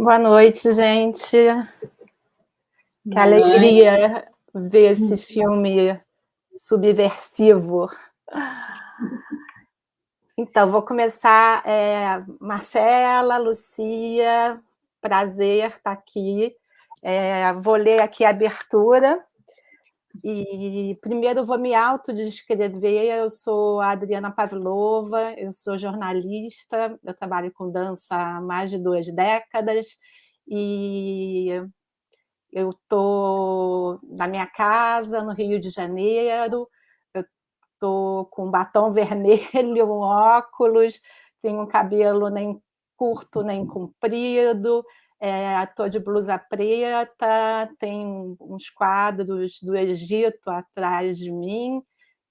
Boa noite, gente. Que Boa alegria ver esse filme subversivo. Então, vou começar. Marcela, Lucia, prazer estar aqui. Vou ler aqui a abertura. E primeiro vou me autodescrever. Eu sou a Adriana Pavlova, eu sou jornalista, eu trabalho com dança há mais de 2 décadas e eu estou na minha casa, no Rio de Janeiro, eu estou com um batom vermelho, um óculos, tenho um cabelo nem curto nem comprido, estou de blusa preta, tem uns quadros do Egito atrás de mim,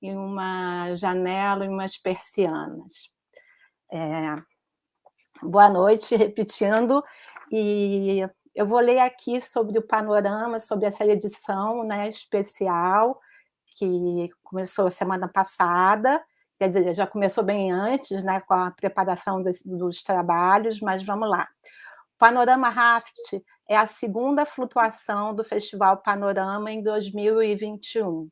e uma janela e umas persianas. Boa noite, repetindo, e eu vou ler aqui sobre o panorama, sobre essa edição, né, especial, que começou semana passada, quer dizer, já começou bem antes, né, com a preparação dos trabalhos, mas vamos lá. O Panorama Raft é a segunda flutuação do Festival Panorama em 2021,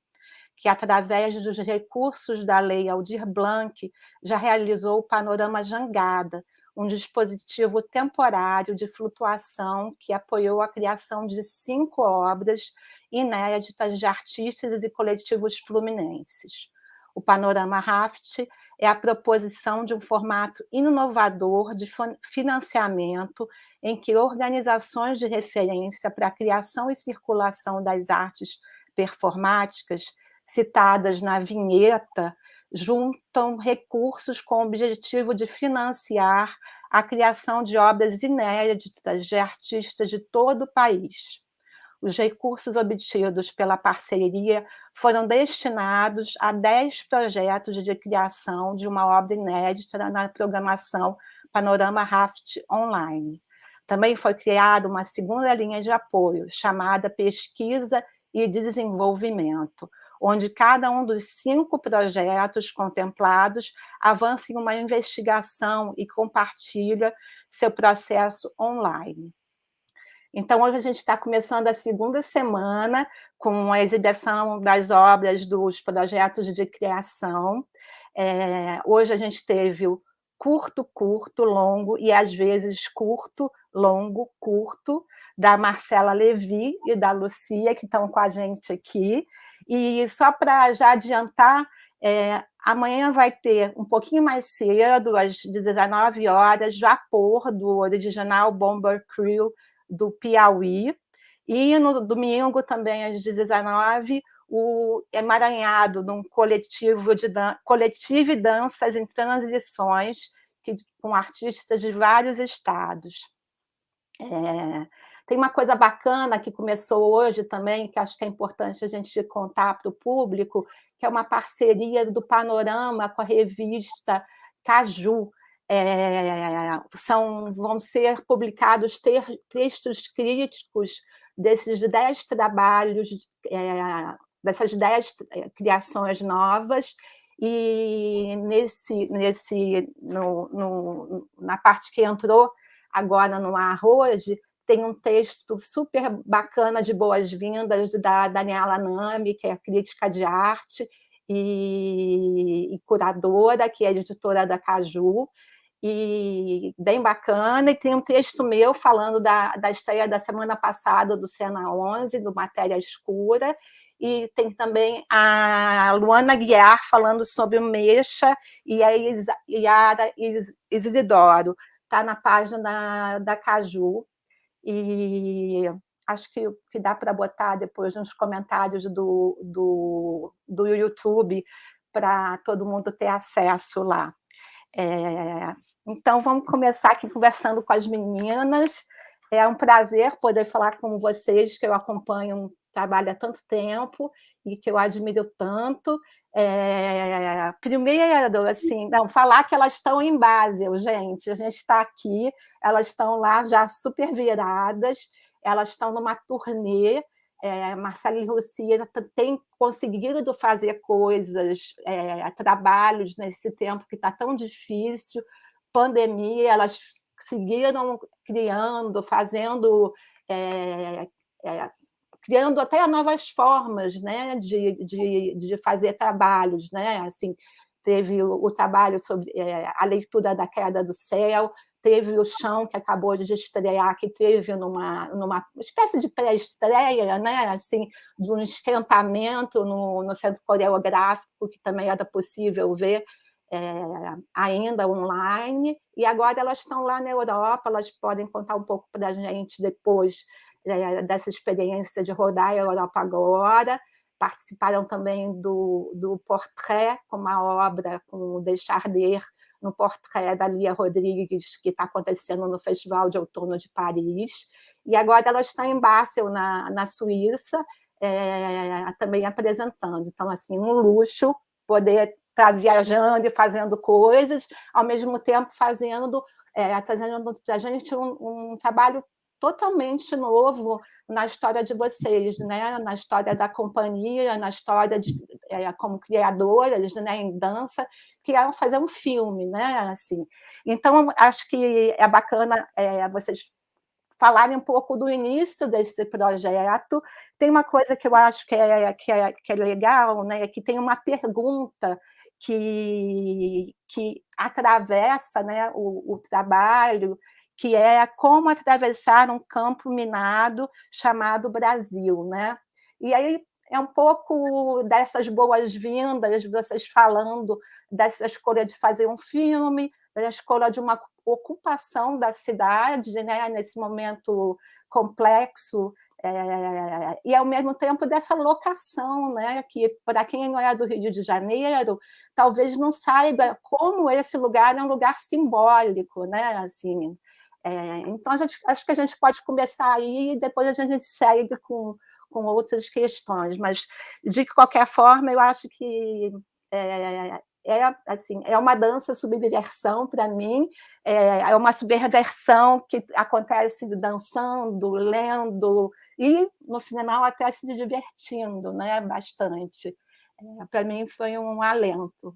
que, através dos recursos da Lei Aldir Blanc, já realizou o Panorama Jangada, um dispositivo temporário de flutuação que apoiou a criação de 5 obras inéditas de artistas e coletivos fluminenses. O Panorama Raft é a proposição de um formato inovador de financiamento em que organizações de referência para a criação e circulação das artes performáticas citadas na vinheta juntam recursos com o objetivo de financiar a criação de obras inéditas de artistas de todo o país. Os recursos obtidos pela parceria foram destinados a 10 projetos de criação de uma obra inédita na programação Panorama Raft Online. Também foi criada uma segunda linha de apoio, chamada Pesquisa e Desenvolvimento, onde cada um dos 5 projetos contemplados avança em uma investigação e compartilha seu processo online. Então, hoje a gente está começando a segunda semana com a exibição das obras dos projetos de criação. Hoje a gente teve o curto, longo e, às vezes, curto, longo, curto, da Marcela Levi e da Lucia, que estão com a gente aqui. E só para já adiantar, amanhã vai ter, um pouquinho mais cedo, às 19 horas, Vapor, do original Bomber Crew, do Piauí, e no domingo também às 19h, o Emaranhado, num coletivo e danças em transições, com artistas de vários estados. Tem uma coisa bacana que começou hoje também, que acho que é importante a gente contar para o público, que é uma parceria do Panorama com a revista Caju. Vão ser publicados textos críticos desses 10 trabalhos, dessas 10 criações novas, e na parte que entrou agora no ar hoje, tem um texto super bacana de boas-vindas da Daniela Nami, que é crítica de arte e curadora, que é editora da Caju, e bem bacana, e tem um texto meu falando da estreia da semana passada do Cena 11, do Matéria Escura, e tem também a Luana Guiar falando sobre o Mecha e a Yara Isidoro. Está na página da Caju, e acho que dá para botar depois nos comentários do YouTube para todo mundo ter acesso lá. Então, vamos começar aqui conversando com as meninas. É um prazer poder falar com vocês, que eu acompanho um trabalho há tanto tempo e que eu admiro tanto. Primeiro, assim, falar que elas estão em Basel, gente. A gente está aqui, elas estão lá já super viradas, elas estão numa turnê. Marcela e Lucia têm conseguido fazer coisas, trabalhos nesse tempo que está tão difícil, pandemia, elas seguiram criando, fazendo, criando até novas formas, né, de fazer trabalhos, né, assim, teve o trabalho sobre a leitura da queda do céu, teve o Chão, que acabou de estrear, que teve numa espécie de pré-estreia, né, assim, de um esquentamento no Centro Coreográfico, que também era possível ver ainda online, e agora elas estão lá na Europa, elas podem contar um pouco para a gente depois dessa experiência de rodar a Europa agora. Participaram também do Portrait, com uma obra com o Descharder, no Portrait da Lia Rodrigues, que está acontecendo no Festival de Outono de Paris. E agora elas estão em Basel, na Suíça, também apresentando. Então, assim, um luxo poder estar viajando e fazendo coisas, ao mesmo tempo trazendo para a gente um trabalho totalmente novo na história de vocês, né? Na história da companhia, na história como criadoras, né? Em dança, que é fazer um filme, né? Assim, então, acho que é bacana vocês falarem um pouco do início desse projeto. Tem uma coisa que eu acho que é legal, né? Que tem uma pergunta que atravessa, né, o trabalho, que é como atravessar um campo minado chamado Brasil, né? E aí é um pouco dessas boas-vindas, vocês falando dessa escolha de fazer um filme, da escolha de uma ocupação da cidade, né, nesse momento complexo, e ao mesmo tempo dessa locação, né, que para quem não é do Rio de Janeiro, talvez não saiba como esse lugar é um lugar simbólico, né, assim. Então acho que a gente pode começar aí e depois a gente segue com outras questões, mas de qualquer forma eu acho que assim, é uma dança subversão para mim, é uma subversão que acontece dançando, lendo e, no final, até se divertindo, né, bastante. Para mim foi um alento.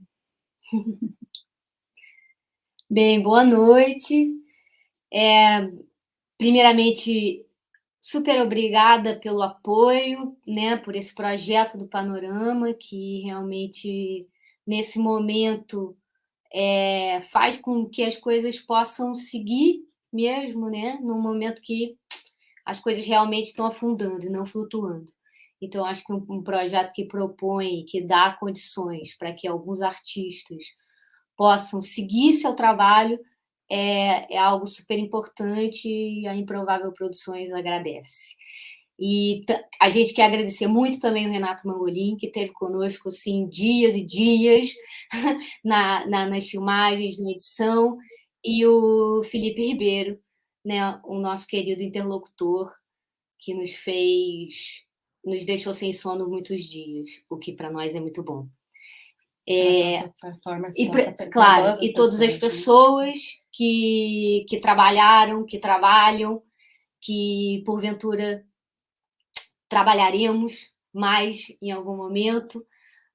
Bem, boa noite. Primeiramente, super obrigada pelo apoio, né, por esse projeto do Panorama, que realmente, nesse momento, faz com que as coisas possam seguir mesmo, né, num momento que as coisas realmente estão afundando e não flutuando. Então, acho que um projeto que propõe, que dá condições para que alguns artistas possam seguir seu trabalho é algo super importante e a Improvável Produções agradece. E a gente quer agradecer muito também o Renato Mangolin, que esteve conosco assim, dias e dias nas filmagens, na edição, e o Felipe Ribeiro, né, o nosso querido interlocutor, que nos deixou sem sono muitos dias, o que para nós é muito bom. Claro, e todas as pessoas que trabalharam, que trabalham, que porventura trabalharemos mais em algum momento.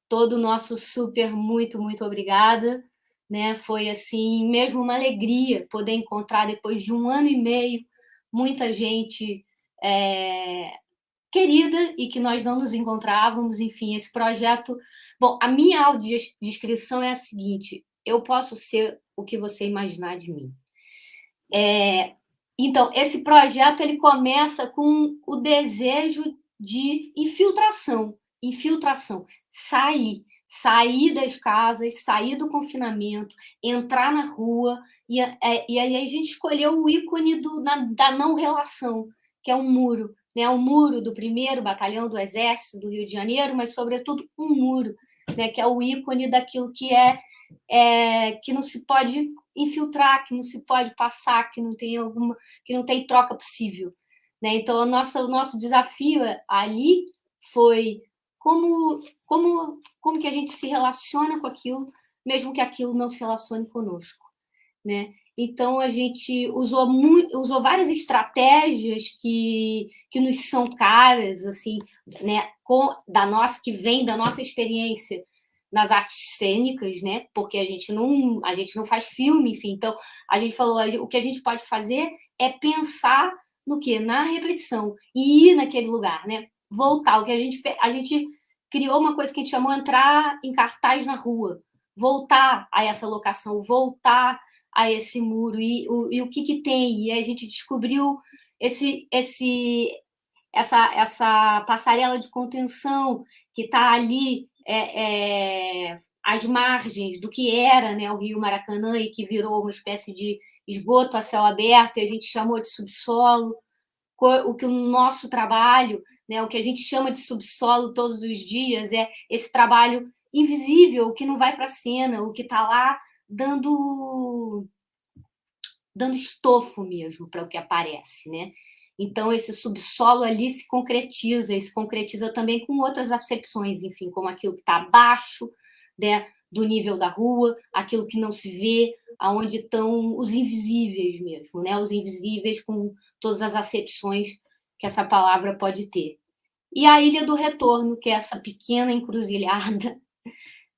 Todo o nosso super muito, muito obrigada. Né? Foi assim, mesmo uma alegria poder encontrar depois de 1 ano e meio muita gente querida e que nós não nos encontrávamos. Enfim, esse projeto... Bom, a minha audiodescrição é a seguinte: eu posso ser o que você imaginar de mim. Então, esse projeto ele começa com o desejo de infiltração, sair das casas, sair do confinamento, entrar na rua, e aí a gente escolheu o ícone da não relação, que é um muro, né? O muro do 1º Batalhão do Exército do Rio de Janeiro, mas, sobretudo, um muro, né? Que é o ícone daquilo que que não se pode infiltrar, que não se pode passar, que não tem troca possível. Né? Então, o nosso desafio ali foi como que a gente se relaciona com aquilo, mesmo que aquilo não se relacione conosco. Né? Então, a gente usou várias estratégias que nos são caras, assim, né? Que vem da nossa experiência, nas artes cênicas, né? Porque a gente não faz filme, enfim. Então, a gente falou, o que a gente pode fazer é pensar no quê? Na repetição e ir naquele lugar, né? Voltar. O que a gente criou uma coisa que a gente chamou entrar em cartaz na rua, voltar a essa locação, voltar a esse muro e o que que tem. E a gente descobriu essa passarela de contenção que está ali às margens do que era, né, o Rio Maracanã e que virou uma espécie de esgoto a céu aberto, e a gente chamou de subsolo. O que o nosso trabalho, né, o que a gente chama de subsolo todos os dias, é esse trabalho invisível, o que não vai para a cena, o que está lá dando estofo mesmo para o que aparece, né? Então, esse subsolo ali se concretiza, e se concretiza também com outras acepções, enfim, como aquilo que está abaixo, né, do nível da rua, aquilo que não se vê, aonde estão os invisíveis mesmo, né? Os invisíveis com todas as acepções que essa palavra pode ter. E a Ilha do Retorno, que é essa pequena encruzilhada,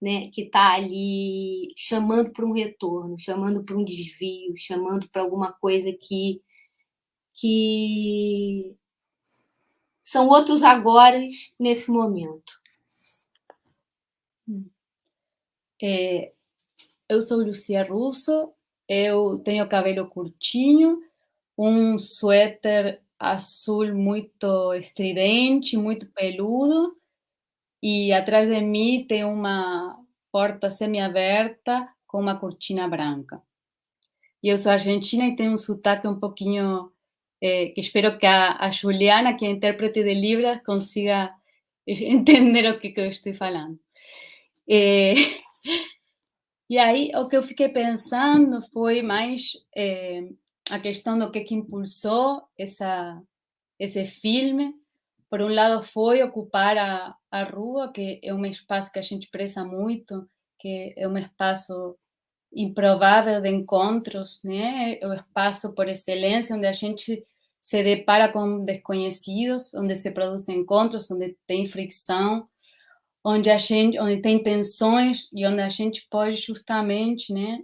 né, que está ali chamando para um retorno, chamando para um desvio, chamando para alguma coisa que são outros agoras nesse momento. Eu sou Lucia Russo, eu tenho cabelo curtinho, suéter azul muito estridente, muito peludo, e atrás de mim tem uma porta semiaberta com uma cortina branca. E eu sou argentina e tenho um sotaque um pouquinho, que espero que a Juliana, que é intérprete de Libras, consiga entender o que eu estou falando. E aí, o que eu fiquei pensando foi mais a questão do que impulsou esse filme. Por um lado, foi ocupar a rua, que é um espaço que a gente preza muito, que é um espaço improvável de encontros, né? É o espaço por excelência onde a gente se depara com desconhecidos, onde se produzem encontros, onde tem fricção, onde tem tensões e onde a gente pode justamente, né,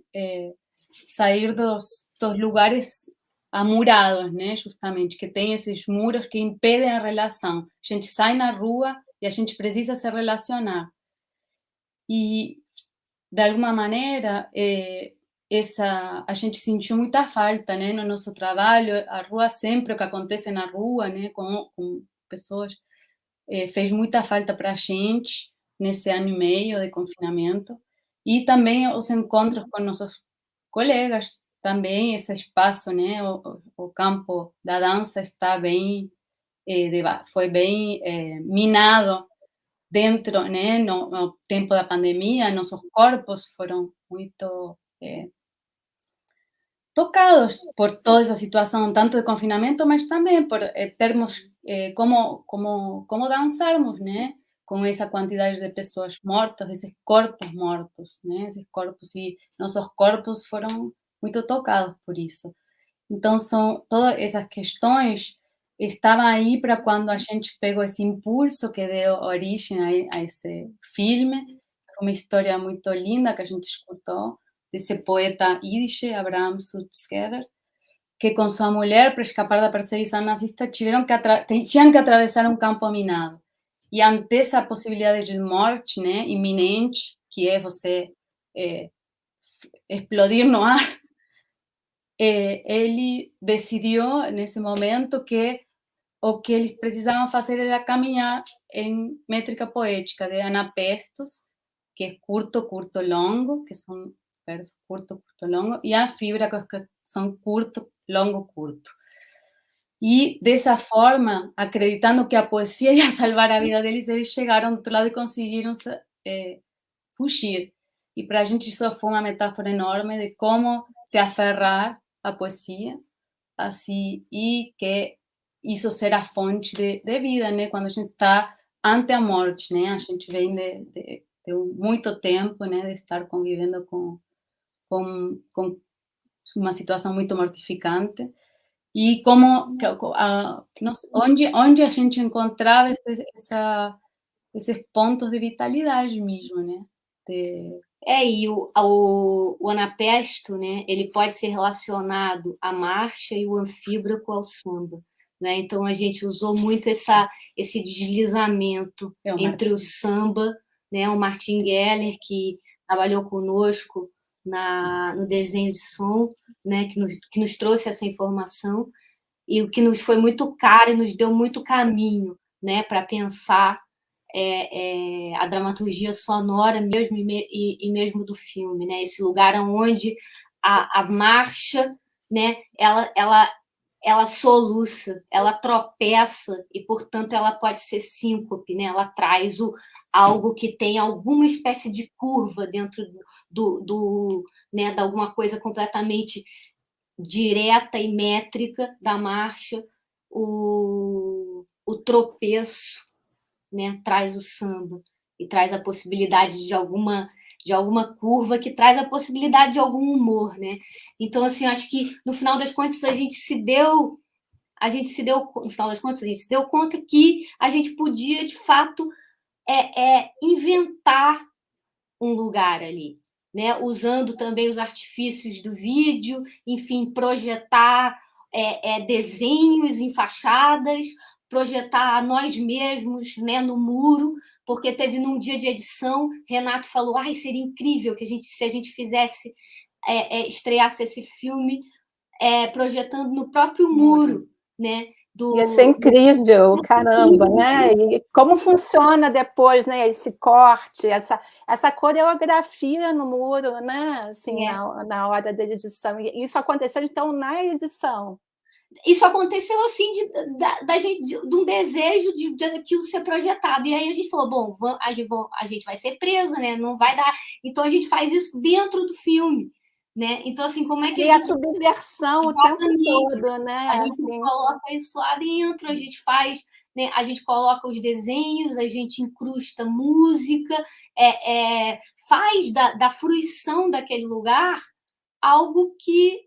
sair dos lugares amurados, né, justamente, que tem esses muros que impedem a relação. A gente sai na rua e a gente precisa se relacionar. E, de alguma maneira, a gente sentiu muita falta, né, no nosso trabalho. A rua sempre, o que acontece na rua, né, com pessoas, fez muita falta para a gente nesse ano e meio de confinamento. E também os encontros com nossos colegas, também esse espaço, né, o campo da dança está bem, foi bem minado dentro, né, no tempo da pandemia. Nossos corpos foram muito tocados por toda essa situação, tanto de confinamento, mas também por termos como dançarmos, né? Com essa quantidade de pessoas mortas, esses corpos mortos, né? Esses corpos, e nossos corpos foram muito tocados por isso. Então, são todas essas questões estavam aí para quando a gente pegou esse impulso que deu origem a esse filme. Uma história muito linda que a gente escutou desse poeta Yiddish, Abraham Sutzkever, que com sua mulher, para escapar da perseguição nazista, tinham que atravessar um campo minado. E ante essa possibilidade de morte, né, iminente, que é você explodir no ar, ele decidiu, nesse momento, que o que eles precisavam fazer era caminhar em métrica poética de anapestos, que é curto, curto, longo, que são versos curto, curto, longo, e a fibra, que são curto, longo, curto. E dessa forma, acreditando que a poesia ia salvar a vida deles, eles chegaram do outro lado e conseguiram fugir. E para a gente isso foi uma metáfora enorme de como se aferrar à poesia, assim, e que isso ser a fonte de vida, né? Quando a gente está ante a morte, né? A gente vem de muito tempo, né? De estar convivendo com uma situação muito mortificante. E como, onde a gente encontrava esses pontos de vitalidade mesmo, né? E o anapesto, né, ele pode ser relacionado à marcha e o anfíbraco ao samba, né? Então a gente usou muito esse deslizamento entre o samba, né? O Martin Geller, que trabalhou conosco no desenho de som, né, que nos trouxe essa informação, e o que nos foi muito caro e nos deu muito caminho, né, para pensar a dramaturgia sonora mesmo e mesmo do filme, né? Esse lugar onde a marcha, né? Ela soluça, ela tropeça e, portanto, ela pode ser síncope, né? Ela traz algo que tem alguma espécie de curva dentro né, de alguma coisa completamente direta e métrica da marcha, o tropeço, né, traz o samba e traz a possibilidade de alguma curva, que traz a possibilidade de algum humor, né? Então, assim, acho que no final das contas no final das contas a gente se deu conta que a gente podia de fato inventar um lugar ali, né? Usando também os artifícios do vídeo, enfim, projetar desenhos em fachadas, projetar nós mesmos, né, no muro, porque teve num dia de edição, Renato falou, seria incrível que se a gente fizesse, estreasse esse filme projetando no próprio muro, né? Ia ser incrível, caramba, né? E como funciona depois, né? Esse corte, essa coreografia no muro, né? Assim, na hora da edição. E isso aconteceu, então, na edição. Isso aconteceu assim da gente, de um desejo de aquilo ser projetado. E aí a gente falou, bom, a gente vai ser presa, né? Não vai dar. Então a gente faz isso dentro do filme, né? Então, assim, como é que a subversão o tempo todo, né? A gente coloca isso lá dentro, a gente faz, né? A gente coloca os desenhos, a gente incrusta música, faz da fruição daquele lugar algo que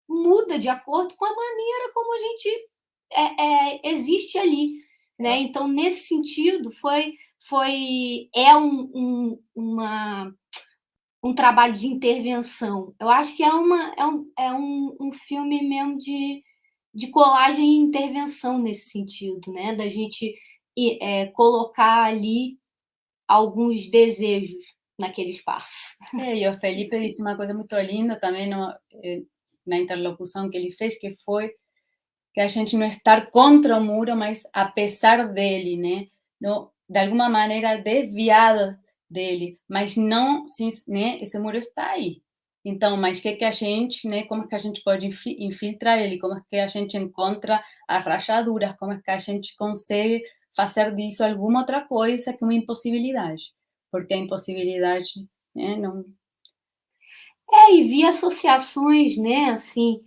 muda de acordo com a maneira como a gente existe ali, né? Então, nesse sentido, um trabalho de intervenção. Eu acho que é um filme mesmo de colagem e intervenção nesse sentido, né? Da gente colocar ali alguns desejos naquele espaço. E o Felipe disse uma coisa muito linda também na interlocução que ele fez, que foi que a gente não estar contra o muro, mas apesar dele, né? Não, de alguma maneira desviada dele, mas não, né? Esse muro está aí. Então, mas que a gente, né? Como é que a gente pode infiltrar ele? Como é que a gente encontra as rachaduras? Como é que a gente consegue fazer disso alguma outra coisa que uma impossibilidade? Porque a impossibilidade, né? Não... e vi associações, né? Assim,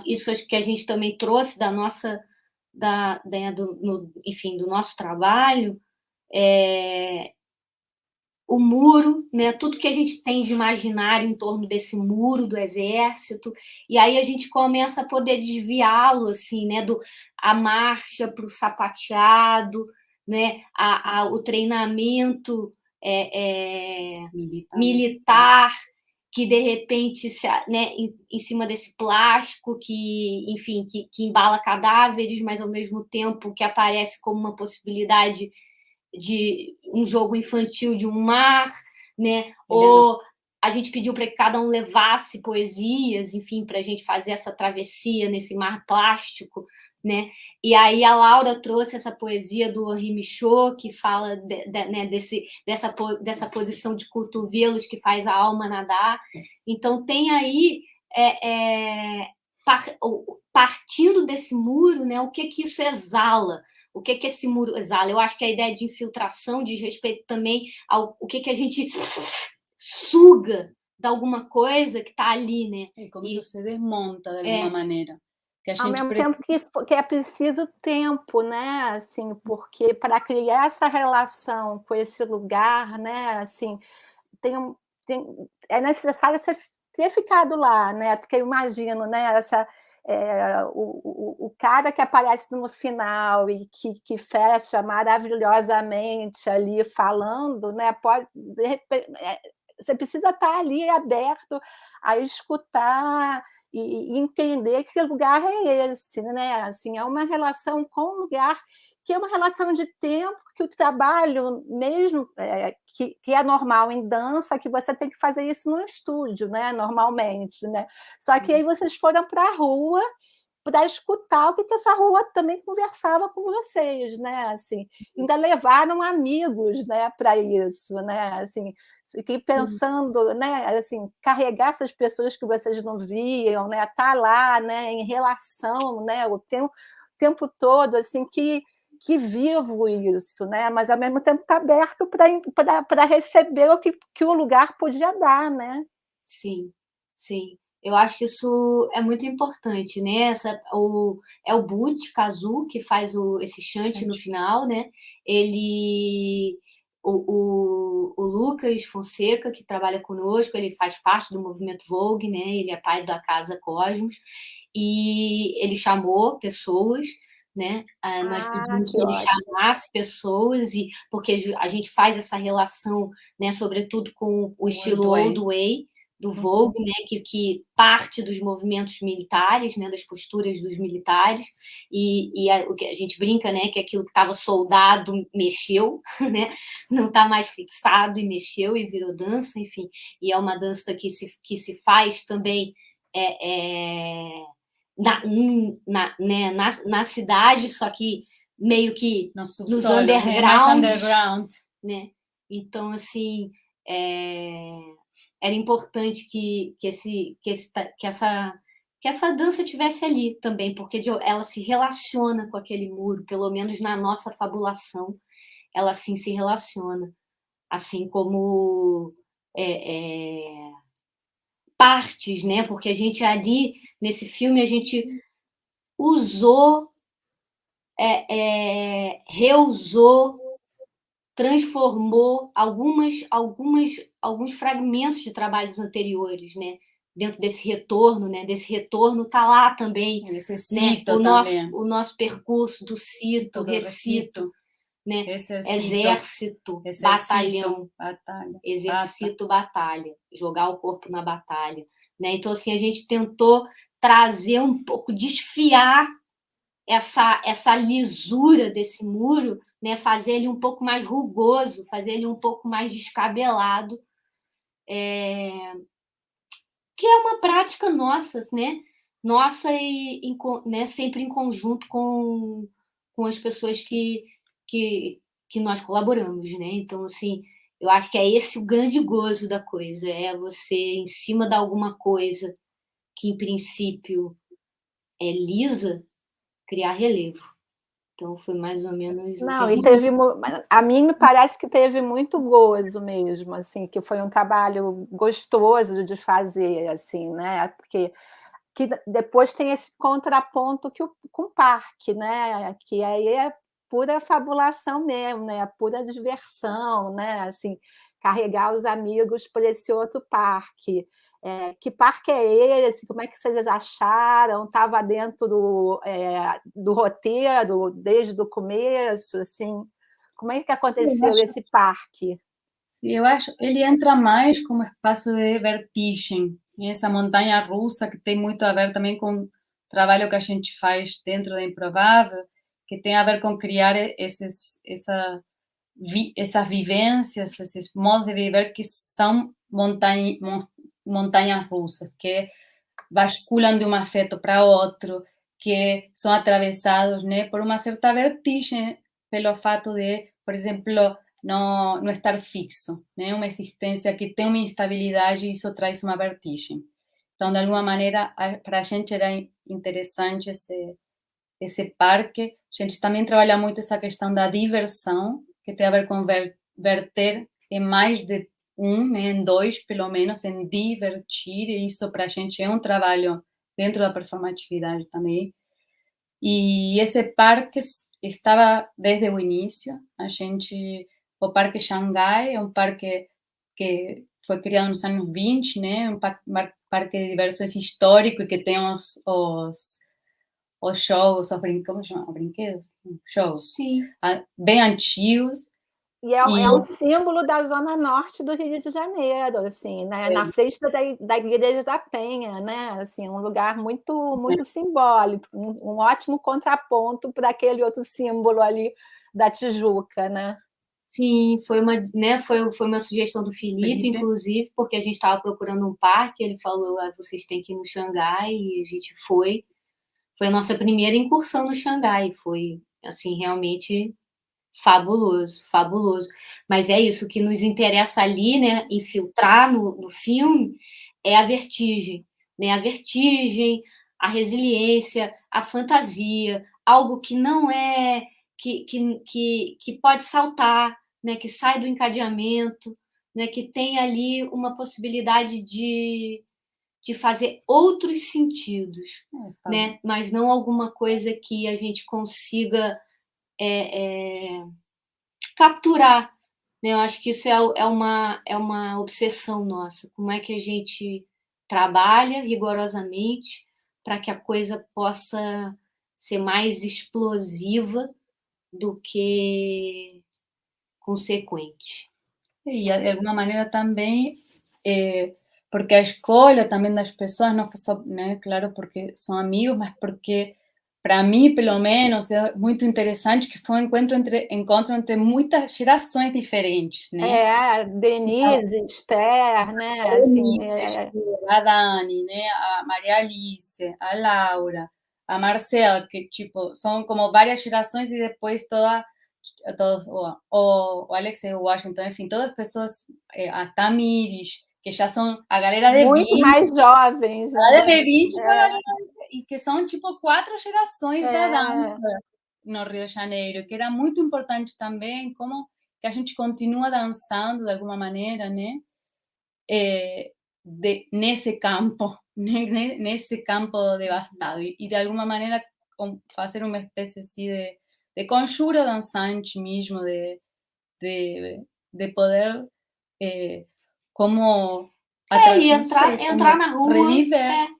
isso acho que a gente também trouxe da nossa, enfim, do nosso trabalho, o muro, né? Tudo que a gente tem de imaginário em torno desse muro do exército, e aí a gente começa a poder desviá-lo, assim, né? A marcha para o sapateado, né? O treinamento militar, que de repente, né, em cima desse plástico que, enfim, que embala cadáveres, mas ao mesmo tempo que aparece como uma possibilidade de um jogo infantil de um mar, né? Ou a gente pediu para que cada um levasse poesias, enfim, para a gente fazer essa travessia nesse mar plástico, né? E aí a Laura trouxe essa poesia do Henri Michaud, que fala né, dessa posição de cotovelos que faz a alma nadar. Então tem aí partindo desse muro, né? O que isso exala? O que esse muro exala? Eu acho que a ideia de infiltração diz respeito também ao que a gente suga de alguma coisa que está ali, né? Como isso se desmonta de alguma maneira. Que a gente ao mesmo tempo que é preciso tempo, né? Assim, porque para criar essa relação com esse lugar, né? Assim, é necessário você ter ficado lá, né? Porque eu imagino, né? o cara que aparece no final e que fecha maravilhosamente ali falando, né, pode de você precisa estar ali aberto a escutar e entender que lugar é esse, né, assim, é uma relação com o lugar que é uma relação de tempo, que o trabalho mesmo, que é normal em dança, que você tem que fazer isso no estúdio, né, normalmente, né. Só que aí vocês foram para a rua para escutar o que essa rua também conversava com vocês, né, assim. Ainda levaram amigos, né, para isso, né, assim. Fiquei pensando, né, assim, carregar essas pessoas que vocês não viam, né, estar lá, né, em relação, né, o tempo todo, assim, que vivo isso, né, mas ao mesmo tempo está aberto para receber o que o lugar podia dar, né. Sim, sim. Eu acho que isso é muito importante, né, é o Butch Cazu que faz esse chant no final, né, ele o Lucas Fonseca, que trabalha conosco, ele faz parte do movimento Vogue, né, ele é pai da Casa Cosmos, e ele chamou pessoas, né, nós pedimos Que que ele ótimo. chamasse pessoas porque a gente faz essa relação, né, sobretudo com o estilo Old Way, do Vogue, né, que parte dos movimentos militares, né, das posturas dos militares, o que a gente brinca, né, que aquilo que estava soldado mexeu, né, não está mais fixado e mexeu e virou dança, enfim, e é uma dança que se faz também na cidade, só que meio que No nos subsolo, né? Mais underground. né? Então, assim, era importante que essa dança tivesse ali também, porque ela se relaciona com aquele muro, pelo menos na nossa fabulação, ela assim se relaciona, assim como partes, né? Porque a gente ali nesse filme a gente usou, reusou, transformou alguns fragmentos de trabalhos anteriores, né? Dentro desse retorno, né? Desse retorno está lá também, né? O nosso percurso do cito, recito, né? Exército, batalhão, exercito, batalha, jogar o corpo na batalha, né? Então assim a gente tentou trazer um pouco, desfiar essa lisura desse muro, né? Fazer ele um pouco mais rugoso, fazer ele um pouco mais descabelado, que é uma prática nossa, né? Nossa né? Sempre em conjunto com as pessoas que nós colaboramos, né? Então, assim, eu acho que é esse o grande gozo da coisa, é você, em cima de alguma coisa que, em princípio, é lisa, criar relevo. Então foi mais ou menos o que Não, a e gente... a mim me parece que teve muito gozo mesmo, assim, que foi um trabalho gostoso de fazer, assim, né, porque que depois tem esse contraponto com o parque, né, que aí é pura fabulação mesmo, né, pura diversão, né, assim, carregar os amigos por esse outro parque. Que parque é esse? Como é que vocês acharam? Estava dentro do roteiro desde o começo, assim? Como é que aconteceu esse parque? Eu acho, ele entra mais como espaço de vertigem, essa montanha russa que tem muito a ver também com o trabalho que a gente faz dentro da Improvável, que tem a ver com criar essas vivências, esses modos de viver que são montanhas russas, que basculam de um afeto para outro, que são atravessados, né, por uma certa vertigem pelo fato de, por exemplo, não estar fixo, né, uma existência que tem uma instabilidade e isso traz uma vertigem. Então, de alguma maneira, para a gente era interessante esse parque. A gente também trabalha muito essa questão da diversão, que tem a ver com verter em mais de né, em dois, pelo menos, em divertir, e isso para a gente é um trabalho dentro da performatividade também. E esse parque estava desde o início. O Parque Xangai é um parque que foi criado nos anos 20, né? Parque de diversões histórico e que tem os jogos, como chama? Brinquedos? Jogos. Sim. Bem antigos. E é o símbolo da zona norte do Rio de Janeiro, assim, né? Na frente da Igreja da Penha, né? Assim, um lugar muito simbólico, um ótimo contraponto para aquele outro símbolo ali da Tijuca, né? Sim, foi uma sugestão do Felipe, inclusive, porque a gente estava procurando um parque, ele falou, vocês têm que ir no Xangai, e a gente foi. Foi a nossa primeira incursão no Xangai, foi, assim, realmente fabuloso, fabuloso. Mas é isso, o que nos interessa ali, né, infiltrar no filme, é a vertigem, né? A vertigem, a resiliência, a fantasia, algo que não é que pode saltar, né? Que sai do encadeamento, né? Que tem ali uma possibilidade de fazer outros sentidos, né? Mas não alguma coisa que a gente consiga capturar, né? Eu acho que isso é uma obsessão nossa. Como é que a gente trabalha rigorosamente para que a coisa possa ser mais explosiva do que consequente. E de alguma maneira também, porque a escolha também das pessoas não foi só, né, claro, porque são amigos, mas porque, para mim, pelo menos, é muito interessante que foi um encontro entre muitas gerações diferentes, né? Denise, Esther, né? A Assim, Denise, a Dani, né? A Maria Alice, a Laura, a Marcela, que, tipo, são como várias gerações e depois todos, o Alex Washington, enfim, todas as pessoas, a Tamires, que já são a galera de muito 20, mais jovens, a galera né? de 20 foi a galera e que são tipo 4 gerações da dança no Rio de Janeiro, que era muito importante também, como que a gente continua dançando de alguma maneira, né? Nesse campo, né? Nesse campo devastado, e de alguma maneira fazer uma espécie assim de conjuro dançante mesmo, de poder como entrar na rua, reviver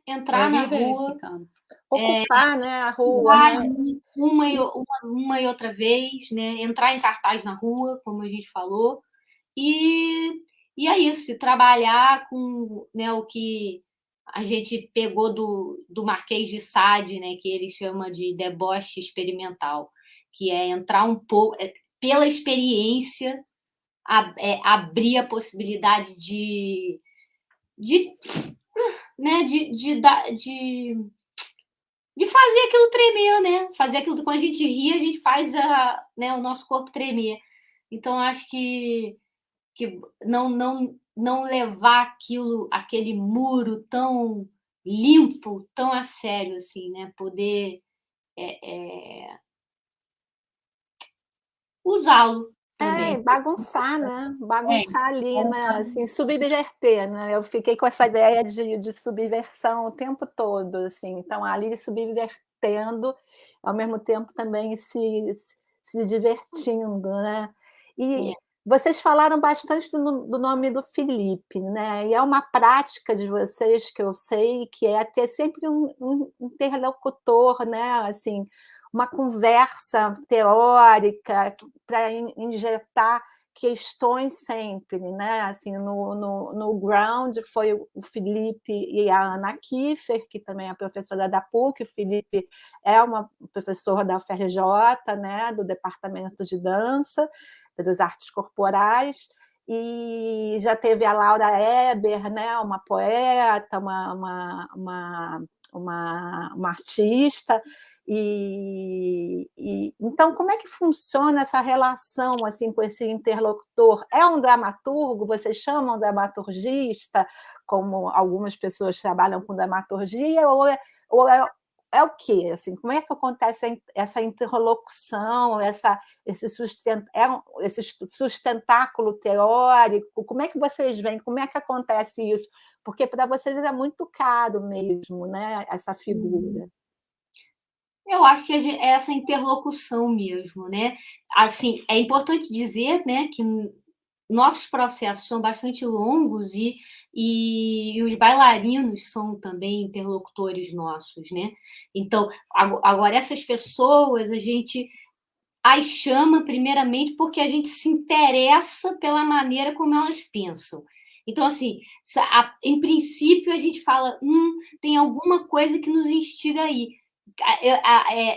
rua, esse campo. Ocupar, né, a rua, né? Uma e outra vez, né? Entrar em cartaz na rua, como a gente falou, e é isso, trabalhar com, né, o que a gente pegou do Marquês de Sade, né, que ele chama de deboche experimental, que é entrar um pouco, pela experiência, abrir a possibilidade né, de fazer aquilo tremer, né? Fazer aquilo, quando a gente ri, a gente faz né, o nosso corpo tremer. Então, acho que não levar aquele muro tão limpo, tão a sério, assim, né? Poder usá-lo também. Bagunçar, né? Bagunçar ali, né? Assim, subverter, né? Eu fiquei com essa ideia de subversão o tempo todo, assim. Então, ali subvertendo, ao mesmo tempo também se divertindo, né? E vocês falaram bastante do nome do Felipe, né? E é uma prática de vocês que eu sei que é ter sempre um interlocutor, né? Assim, uma conversa teórica para injetar questões sempre, né? Assim, no ground foi o Felipe e a Ana Kiefer, que também é professora da PUC. O Felipe é uma professora da UFRJ, né? Do Departamento de Dança, das Artes Corporais, e já teve a Laura Eber, né? Uma poeta, uma artista. Então, como é que funciona essa relação assim com esse interlocutor? É um dramaturgo? Vocês chamam dramaturgista, como algumas pessoas trabalham com dramaturgia, ou é o quê? Assim, como é que acontece essa interlocução, esse sustentáculo teórico? Como é que vocês veem? Como é que acontece isso? Porque para vocês é muito caro mesmo, né, essa figura. Eu acho que é essa interlocução mesmo, né? Assim, é importante dizer, né, que nossos processos são bastante longos e os bailarinos são também interlocutores nossos, né? Então, agora essas pessoas a gente as chama primeiramente porque a gente se interessa pela maneira como elas pensam. Então, assim, em princípio a gente fala, tem alguma coisa que nos instiga aí,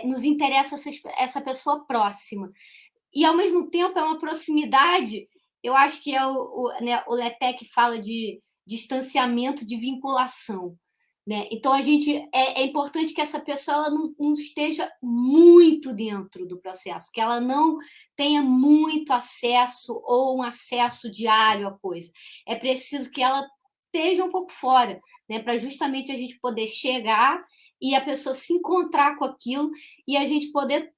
nos interessa essa pessoa próxima. E, ao mesmo tempo, é uma proximidade, eu acho que né, o Letec fala de distanciamento de vinculação. Né? Então, é importante que essa pessoa ela não esteja muito dentro do processo, que ela não tenha muito acesso ou um acesso diário à coisa. É preciso que ela esteja um pouco fora, né? Para justamente a gente poder chegar e a pessoa se encontrar com aquilo e a gente poder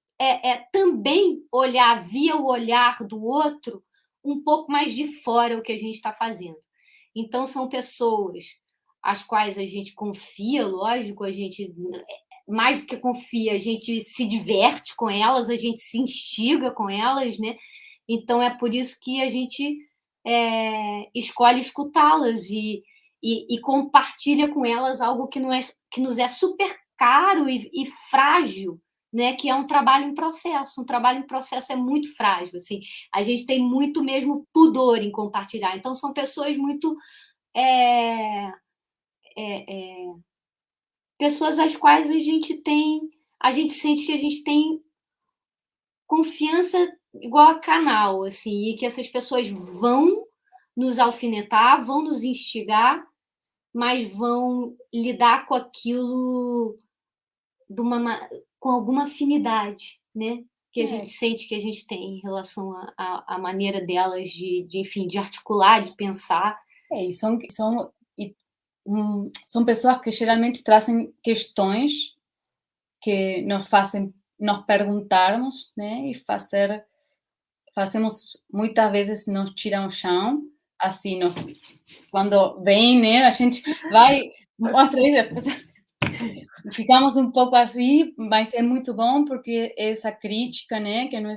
também olhar via o olhar do outro um pouco mais de fora o que a gente está fazendo. Então, são pessoas as quais a gente confia, lógico, a gente, mais do que confia, a gente se diverte com elas, a gente se instiga com elas, né? Então, é por isso que a gente escolhe escutá-las e compartilha com elas algo que nos é super caro e frágil, né? Que é um trabalho em processo. Um trabalho em processo é muito frágil, assim. A gente tem muito mesmo pudor em compartilhar. Então, são pessoas muito... pessoas às quais a gente sente que a gente tem confiança igual a canal, assim, e que essas pessoas vão nos alfinetar, vão nos instigar, mas vão lidar com aquilo com alguma afinidade, né? Que a gente sente que a gente tem em relação à maneira delas enfim, de articular, de pensar. E são pessoas que geralmente trazem questões que nos fazem nos perguntarmos, né? E fazemos muitas vezes nos tiram ao chão, assim, quando vem, né? A gente vai, mostra isso, depois ficamos um pouco assim, mas é muito bom porque essa crítica, né? Que não é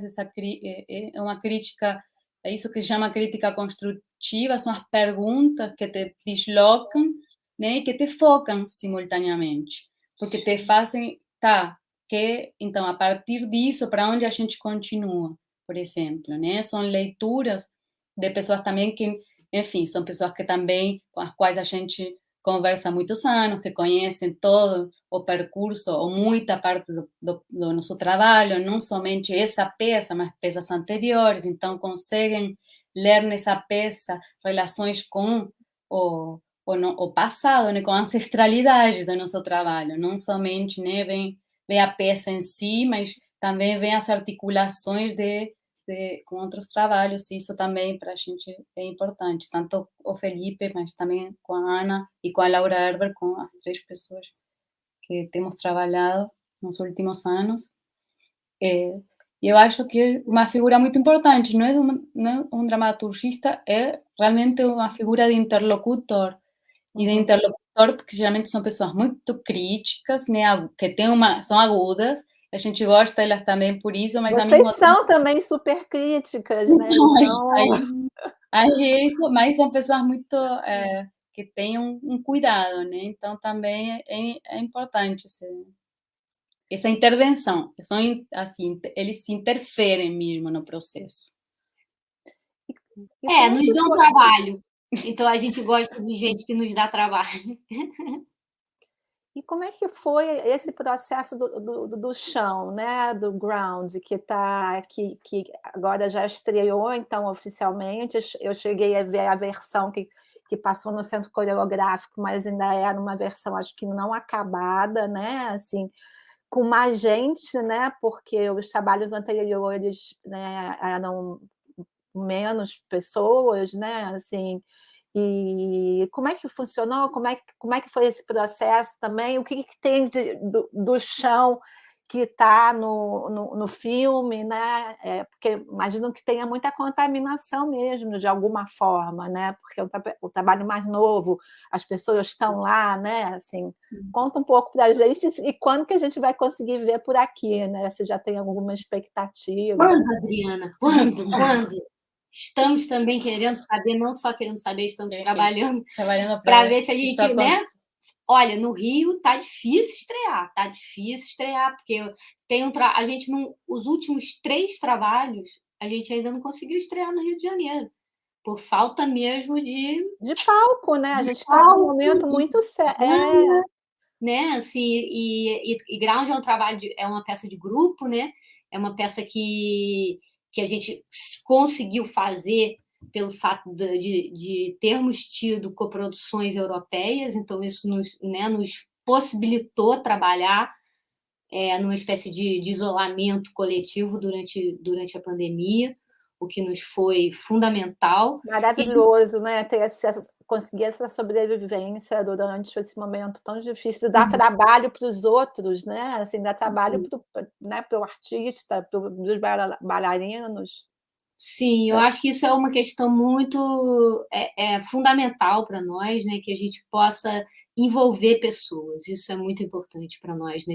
é uma crítica, é isso que chama crítica construtiva, são as perguntas que te deslocam, né? E que te focam simultaneamente, porque te fazem, então a partir disso, para onde a gente continua, por exemplo, né? São leituras de pessoas também que, enfim, são pessoas que também com as quais a gente conversa há muitos anos, que conhecem todo o percurso ou muita parte do nosso trabalho, não somente essa peça, mas peças anteriores, então conseguem ler nessa peça relações com o passado, né, com a ancestralidade do nosso trabalho, não somente, né, vem a peça em si, mas também vem as articulações com outros trabalhos, e isso também para a gente é importante, tanto o Felipe, mas também com a Ana e com a Laura Herber, com as 3 pessoas que temos trabalhado nos últimos anos. Eu acho que é uma figura muito importante, não é um dramaturgista, é realmente uma figura de interlocutor, e de interlocutor porque geralmente são pessoas muito críticas, né, que são agudas. A gente gosta delas também por isso, mas vocês são também super críticas, né? Então... Aí é isso, mas são pessoas muito que têm um cuidado, né? Então também é importante essa intervenção. São assim, eles interferem mesmo no processo. Nos dão trabalho. Então a gente gosta de gente que nos dá trabalho. E como é que foi esse processo do chão, né? Do ground, que agora já estreou, então, oficialmente. Eu cheguei a ver a versão que passou no Centro Coreográfico, mas ainda era uma versão, acho que não acabada, né? Assim, com mais gente, né? Porque os trabalhos anteriores, né, eram menos pessoas, né? Assim, e como é que funcionou? Como é que foi esse processo também? O que tem do chão que está no filme, né? Porque imagino que tenha muita contaminação mesmo, de alguma forma, né? Porque o trabalho mais novo, as pessoas estão lá, né? Assim, conta um pouco para a gente e quando que a gente vai conseguir ver por aqui, né? Se já tem alguma expectativa. Quando, Adriana? Quando? estamos também querendo saber, não só querendo saber, estamos trabalhando Trabalhando para ver se a gente, isso né? Olha, no Rio tá difícil estrear, porque a gente não, os últimos 3 trabalhos, a gente ainda não conseguiu estrear no Rio de Janeiro, por falta mesmo de palco, né? A gente está num momento muito sério. Né, assim, e Ground é um trabalho, é uma peça de grupo, né? É uma peça que a gente conseguiu fazer pelo fato de termos tido coproduções europeias, então isso nos possibilitou trabalhar numa espécie de isolamento coletivo durante a pandemia, o que nos foi fundamental. Maravilhoso, né? Conseguir essa sobrevivência durante esse momento tão difícil, dar trabalho para os outros, né? Assim, dar trabalho para o artista, para os bailarinos. Sim, eu acho que isso é uma questão muito fundamental para nós, né? Que a gente possa envolver pessoas. Isso é muito importante para nós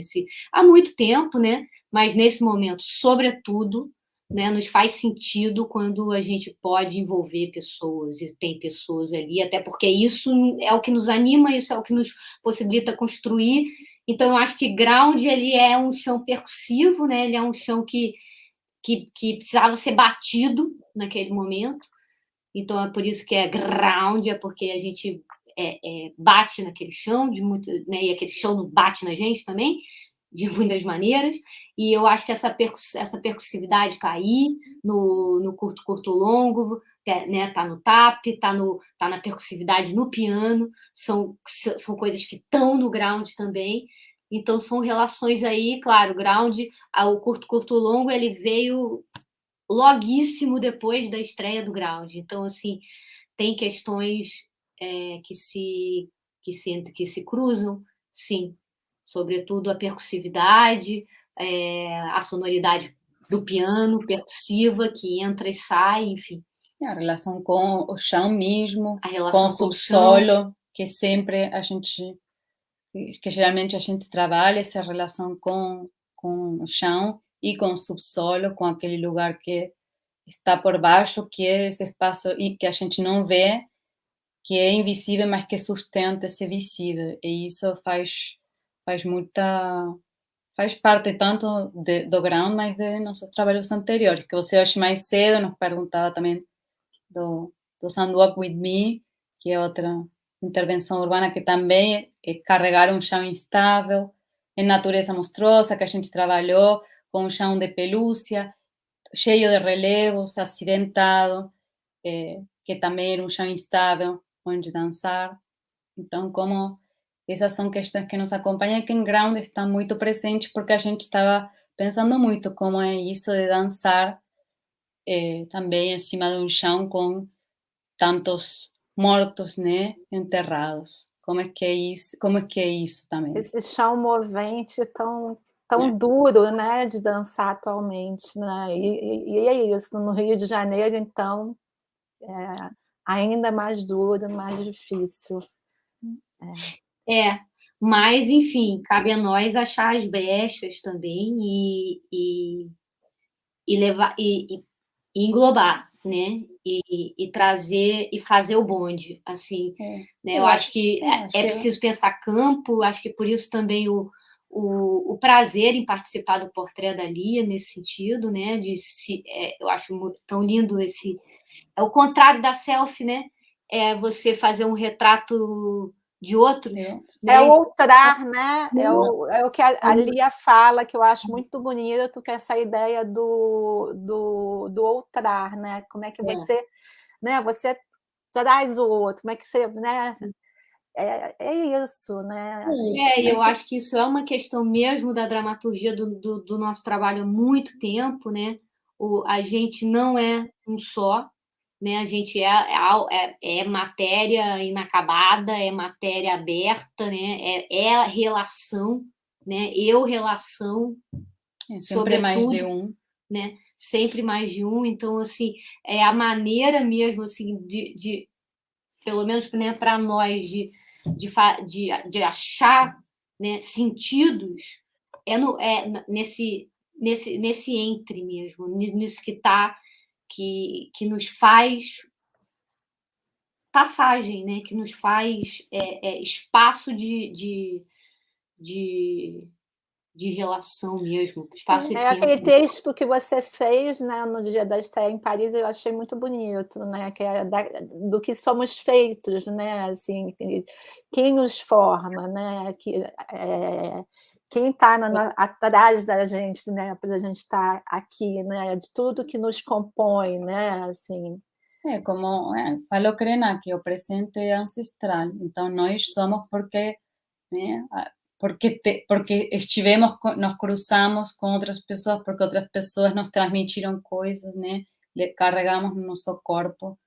há muito tempo, né? Mas nesse momento, sobretudo, né? Nos faz sentido quando a gente pode envolver pessoas e tem pessoas ali, até porque isso é o que nos anima, isso é o que nos possibilita construir. Então, eu acho que Ground ele é um chão percussivo, né? Ele é um chão que precisava ser batido naquele momento. Então, é por isso que é ground, é porque a gente bate naquele chão, né, e aquele chão não bate na gente também, de muitas maneiras. E eu acho que essa percussividade está aí, no curto-longo, né, tá no tap, tá na percussividade no piano, são coisas que estão no ground também. Então, são relações aí, claro, ground, o curto-longo, ele veio loguíssimo depois da estreia do ground. Então, assim, tem questões que se cruzam, sim. Sobretudo a percussividade, a sonoridade do piano percussiva que entra e sai, enfim. A relação com o chão mesmo, A relação com o subsolo, que sempre que geralmente a gente trabalha essa relação com o chão e com o subsolo, com aquele lugar que está por baixo, que é esse espaço e que a gente não vê, que é invisível, mas que sustenta esse visível. E isso faz parte tanto do Ground, mas de nossos trabalhos anteriores, que você hoje mais cedo nos perguntava também do Sound Walk With Me, que é outra intervenção urbana que também é carregar um chão instável, em natureza monstruosa, que a gente trabalhou com um chão de pelúcia, cheio de relevos, acidentado, que também era um chão instável, onde dançar. Então, como essas são questões que nos acompanham e que em Ground estão muito presentes, porque a gente estava pensando muito como é isso de dançar também em cima de um chão com tantos mortos, né, enterrados. Como é que é isso também? Esse chão movente tão duro, né, de dançar atualmente, né? E é isso, no Rio de Janeiro, então, ainda mais duro, mais difícil. Mas, enfim, cabe a nós achar as brechas também e levar e englobar, né? E trazer e fazer o bonde, assim, né? Eu acho que é preciso pensar campo, acho que por isso também o prazer em participar do Portrait da Lia nesse sentido, né? Eu acho tão lindo é o contrário da selfie, né? É você fazer um retrato de outros. Né? É o outrar, né? É o que a Lia fala, que eu acho muito bonito, que é essa ideia do outrar, né? Como é que você, né? Você traz o outro, como é que você, né? É isso, né? Eu acho que isso é uma questão mesmo da dramaturgia do nosso trabalho há muito tempo, né? A gente não é um só, né? A gente é matéria inacabada, é matéria aberta, né? É a relação, né? Relação, sempre mais de um, né? Sempre mais de um. Então, assim, é a maneira mesmo, assim, de pelo menos, né, para nós de achar, né, sentidos nesse entre mesmo, nisso que está que nos faz passagem, né? Que nos faz espaço de relação mesmo, espaço e Aquele tempo. texto que você fez, né, no dia da estreia em Paris, eu achei muito bonito, né, que é do que somos feitos, né, assim, quem nos forma, né, quem está atrás da gente, né, para a gente estar aqui, né, de tudo que nos compõe, né, assim. Como falou Krenak, o presente é ancestral. Então, nós somos porque, né, porque estivemos, nos cruzamos com outras pessoas, porque outras pessoas nos transmitiram coisas, né? Carregamos no nosso corpo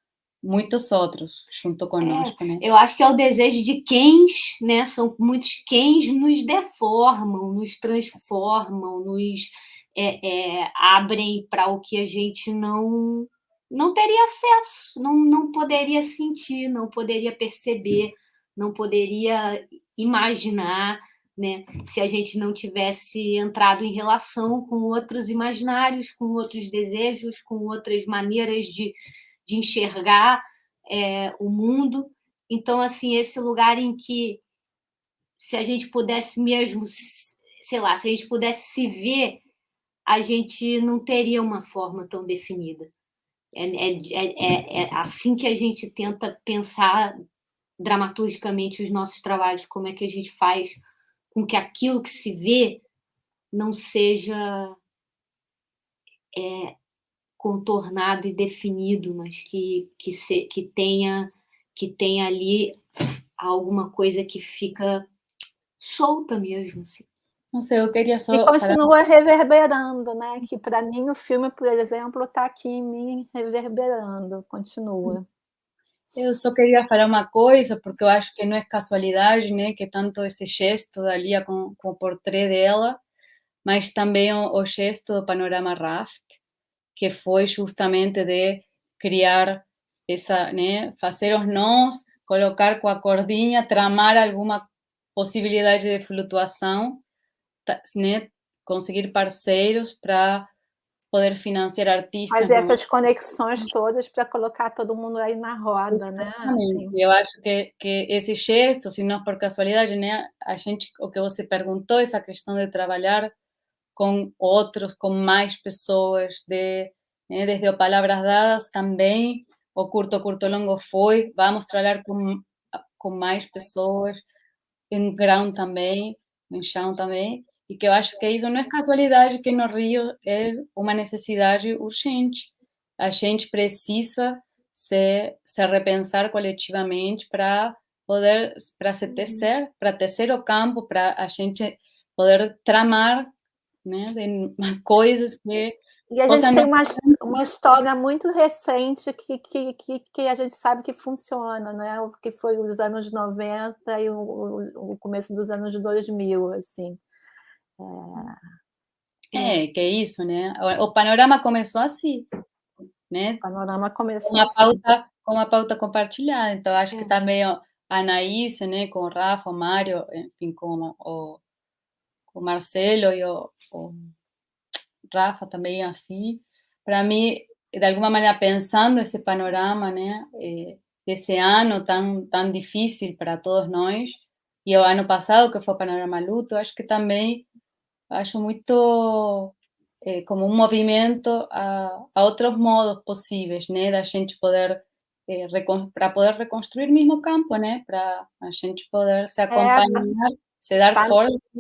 muitos outros junto conosco, né? Eu acho que é o desejo de quens, né? São muitos quens nos deformam, nos transformam, nos abrem para o que a gente não teria acesso, não poderia sentir, não poderia perceber, não poderia imaginar, né? Se a gente não tivesse entrado em relação com outros imaginários, com outros desejos, com outras maneiras de enxergar o mundo. Então, assim, esse lugar em que, se a gente pudesse mesmo, sei lá, se a gente pudesse se ver, a gente não teria uma forma tão definida. É assim que a gente tenta pensar dramaturgicamente os nossos trabalhos, como é que a gente faz com que aquilo que se vê não seja contornado e definido, mas que tenha ali alguma coisa que fica solta mesmo, assim. Não sei, eu queria E só falar. continua reverberando, né, que para mim o filme, por exemplo, está aqui em mim reverberando, continua. Eu só queria falar uma coisa, porque eu acho que não é casualidade, né, que tanto esse gesto da Lia com o portrait dela, mas também o gesto do Panorama Raft, que foi justamente de criar essa, né, fazer os nós, colocar com a cordinha, tramar alguma possibilidade de flutuação, né, conseguir parceiros para poder financiar artistas. Fazer essas conexões todas para colocar todo mundo aí na roda, né, Exatamente. assim. Eu acho que esse gesto, se não por casualidade, né, a gente, o que você perguntou, essa questão de trabalhar com outros, com mais pessoas, né, desde o Palavras Dadas também, o Curto Longo foi, vamos trabalhar com mais pessoas, em grão também, em chão também, e que eu acho que isso não é casualidade, que no Rio é uma necessidade urgente. A gente precisa se repensar coletivamente para poder, para tecer o campo, para a gente poder tramar, né, de coisas que E a gente possam tem nos... uma história muito recente que a gente sabe que funciona, né, o que foi os anos 90 e o começo dos anos 2000, assim. Que é isso, né? O panorama começou assim, né? O Panorama começou assim. Com uma pauta compartilhada. Então, acho que também a Anaís, né, com o Rafa, o Mário, enfim, com o Marcelo e o Rafa também, assim. Para mim, de alguma maneira, pensando esse panorama, né, esse ano tão difícil para todos nós, e o ano passado, que foi o Panorama Luto, acho que também, acho muito como um movimento a outros modos possíveis, né, da gente poder, para poder reconstruir mesmo o campo, né, para a gente poder se acompanhar, se dar Tá, força.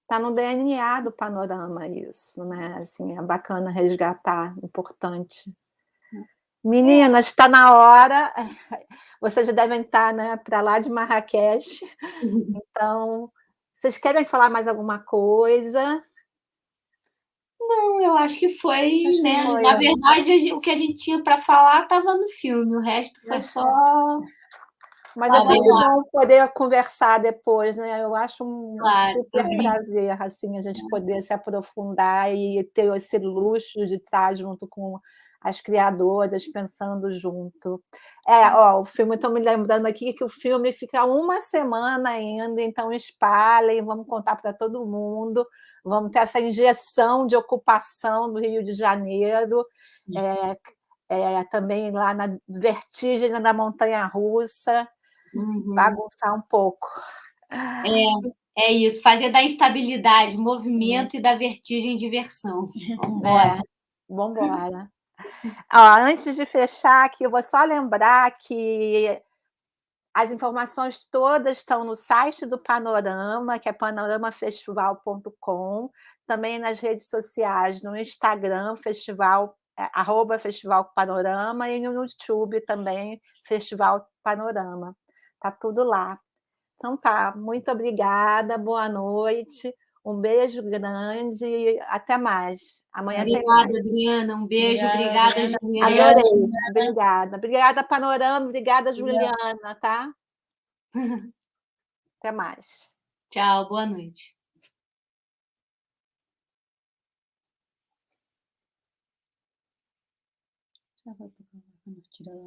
tá no DNA do Panorama isso, né, assim, é bacana resgatar, importante. Meninas, está na hora, vocês já devem estar, né, para lá de Marrakech, então, vocês querem falar mais alguma coisa? Não, eu acho que foi, Acho que né? foi. Na verdade, o que a gente tinha para falar estava no filme, o resto foi só. Mas é sempre bom poder conversar depois, né? Eu acho um Claro, super também. prazer, assim, a gente poder se aprofundar e ter esse luxo de estar junto com as criadoras pensando junto. Ó, o filme, estou me lembrando aqui que o filme fica uma semana ainda, então espalhem, vamos contar para todo mundo, vamos ter essa injeção de ocupação do Rio de Janeiro, também lá na vertigem da montanha-russa, bagunçar um pouco. É isso, fazer da instabilidade movimento e da vertigem diversão. Vamos embora. Vamos embora. Antes de fechar aqui, eu vou só lembrar que as informações todas estão no site do Panorama, que é panoramafestival.com, também nas redes sociais, no Instagram, @Festival Panorama, e no YouTube também, Festival Panorama. Está tudo lá. Então tá, muito obrigada, boa noite, um beijo grande, até mais. Amanhã tem mais. Obrigada, Adriana. Um beijo. Obrigada, Obrigada, Adriana. Juliana. Adorei, obrigada. Obrigada, Panorama, obrigada, Juliana, tá? Até mais. Tchau, boa noite. Já vai tocar, vamos tirar lá.